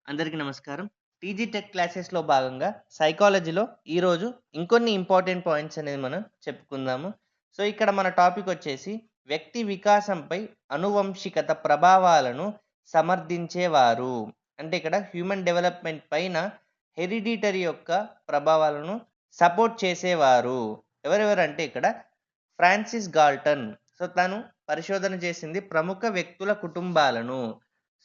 అందరికీ నమస్కారం. TG tech క్లాసెస్‌లో భాగంగా సైకాలజీలో ఈరోజు ఇంకొన్ని ఇంపార్టెంట్ పాయింట్స్ అనేది మనం చెప్పుకుందాము. సో, ఇక్కడ మన టాపిక్ వచ్చేసి వ్యక్తి వికాసంపై అనువంశికత ప్రభావాలను సమర్థించేవారు. అంటే ఇక్కడ హ్యూమన్ డెవలప్‌మెంట్ పైన హెరిడిటరీ యొక్క ప్రభావాలను సపోర్ట్ చేసేవారు. ఎవరెవరంటే ఇక్కడ ఫ్రాన్సిస్ గాల్టన్. సో, తను పరిశోధన చేసింది ప్రముఖ వ్యక్తుల కుటుంబాలను.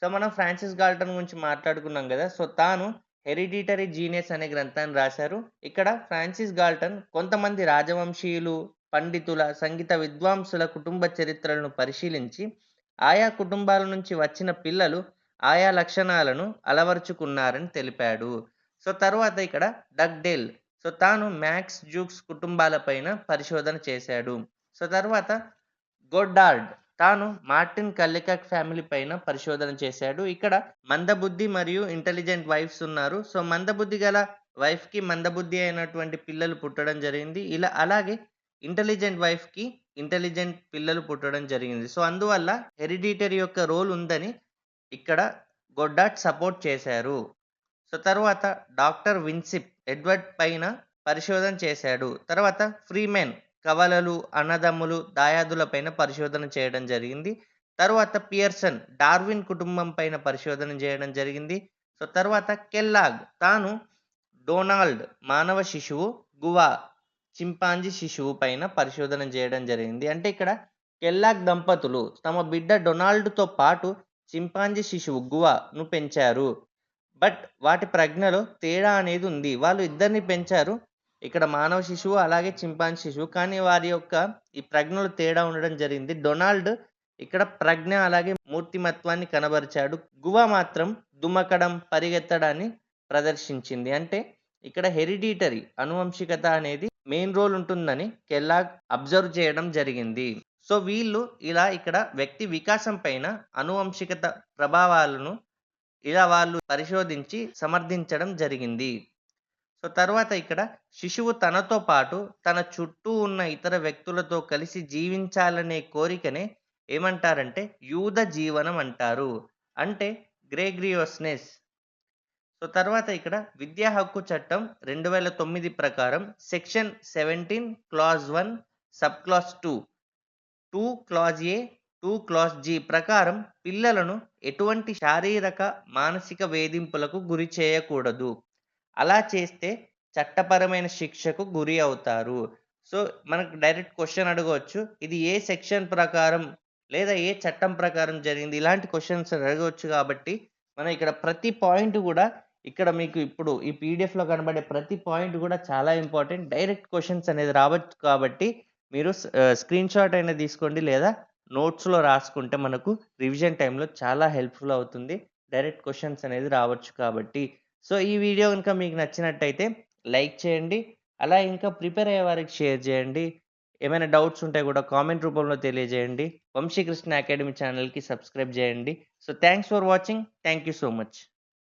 సో, మనం ఫ్రాన్సిస్ గాల్టన్ గురించి మాట్లాడుకున్నాం గదా! సో, తాను 'హెరిడిటరీ జీనియస్' అనే గ్రంథాన్ని రాశారు. ఇక్కడ ఫ్రాన్సిస్ గాల్టన్ కొంతమంది రాజవంశీయులు, పండితుల, సంగీత విద్వాంసుల కుటుంబ చరిత్రలను పరిశీలించి, ఆయా కుటుంబాల నుంచి వచ్చిన పిల్లలు ఆయా లక్షణాలను అలవరుచుకున్నారని తెలిపాడు. సో, తరువాత ఇక్కడ డగ్‌డేల్. సో, తాను మ్యాక్స్ జూక్స్ కుటుంబాలపైన పరిశోధన చేశాడు. సో, తర్వాత గొడ్డార్డ్. తాను మార్టిన్ కల్లెకాక్ ఫ్యామిలీ పైన పరిశోధన చేశాడు. ఇక్కడ మందబుద్ధి మరియు ఇంటెలిజెంట్ వైఫ్స్ ఉన్నారు. సో, మందబుద్ధి గల వైఫ్‌కి మందబుద్ధి అయినటువంటి పిల్లలు పుట్టడం జరిగింది. అలాగే ఇంటెలిజెంట్ వైఫ్‌కి ఇంటెలిజెంట్ పిల్లలు పుట్టడం జరిగింది. సో, అందువల్ల హెరిడిటరీ యొక్క రోల్ ఉందని ఇక్కడ గొడ్డార్డ్ సపోర్ట్ చేశారు. సో, తర్వాత డాక్టర్ విన్సిప్ ఎడ్వర్డ్ పైన పరిశోధన చేశాడు. తర్వాత ఫ్రీమెన్ కవలలు, అన్నదమ్ములు, దాయాదుల పైన పరిశోధన చేయడం జరిగింది. తరువాత పియర్సన్ డార్విన్ కుటుంబం పైన పరిశోధన చేయడం జరిగింది. సో, తర్వాత కెల్లాగ్ తాను డొనాల్డ్ మానవ శిశువు, గువా చింపాంజీ శిశువు పైన పరిశోధన చేయడం జరిగింది. అంటే ఇక్కడ కెల్లాగ్ దంపతులు తమ బిడ్డ డొనాల్డ్‌తో పాటు చింపాంజీ శిశువు గువాను పెంచారు. బట్ వాటి ప్రజ్ఞలో తేడా అనేది ఉంది. వాళ్ళు ఇద్దరిని పెంచారు. ఇక్కడ మానవ శిశువు, అలాగే చింపాంజీ శిశువు. కానీ వారి యొక్క ఈ ప్రజ్ఞలో తేడా ఉండడం జరిగింది. డొనాల్డ్ ఇక్కడ ప్రజ్ఞ అలాగే మూర్తిమత్వాన్ని కనబరిచాడు. గువ మాత్రం దుమకడం, పరిగెత్తడాన్ని ప్రదర్శించింది. అంటే ఇక్కడ హెరిడిటరీ అనువంశికత అనేది మెయిన్ రోల్ ఉంటుందని కెల్లాగ్ అబ్జర్వ్ చేయడం జరిగింది. సో, వీళ్ళు ఇలా ఇక్కడ వ్యక్తి వికాసం పైన అనువంశికత ప్రభావాలను వాళ్ళు పరిశోధించి సమర్థించడం జరిగింది. సో, తర్వాత ఇక్కడ శిశువు తనతో పాటు తన చుట్టూ ఉన్న ఇతర వ్యక్తులతో కలిసి జీవించాలనే కోరికనే ఏమంటారంటే యూద జీవనం అంటారు. అంటే గ్రెగరియోస్‌నెస్. సో, తర్వాత ఇక్కడ విద్యా హక్కు చట్టం 2009 ప్రకారం section 17 clause 1 sub clause 2, 2 clause ఏ, 2 క్లాజ్ జి ప్రకారం పిల్లలను ఎటువంటి శారీరక, మానసిక వేధింపులకు గురి చేయకూడదు. అలా చేస్తే చట్టపరమైన శిక్షకు గురి అవుతారు. సో, మనకు డైరెక్ట్ క్వెషన్ అడగవచ్చు. ఇది ఏ సెక్షన్ ప్రకారం లేదా ఏ చట్టం ప్రకారం జరిగింది? ఇలాంటి క్వెషన్స్ అడగవచ్చు కాబట్టి, మనం ఇక్కడ ప్రతి పాయింట్ గూడా ఇక్కడ మీకు ఇప్పుడు ఈ పీడీఎఫ్‌లో కనబడే ప్రతి పాయింట్ గూడా చాలా ఇంపార్టెంట్. డైరెక్ట్ క్వెషన్స్ అనేది రావచ్చు కాబట్టి, మీరు స్క్రీన్‌షాట్ అయినా తీసుకోండి, లేదా నోట్స్‌లో రాసుకుంటే మనకు రివిజన్ టైమ్‌లో చాలా హెల్ప్‌ఫుల్ అవుతుంది. డైరెక్ట్ క్వెషన్స్ అనేది రావచ్చు కాబట్టి. సో, ఈ వీడియో గనుక మీకు నచ్చినట్టయితే లైక్ చేయండి. అలా ఇంకా ప్రిపేర్ అయ్యే వారికి షేర్ చేయండి. ఏమైనా డౌట్స్ ఉంటే కూడా కామెంట్ రూపంలో తెలియజేయండి. వంశీకృష్ణ అకాడమీ ఛానెల్‌కి సబ్స్క్రైబ్ చేయండి. So, thanks for watching. Thank you so much.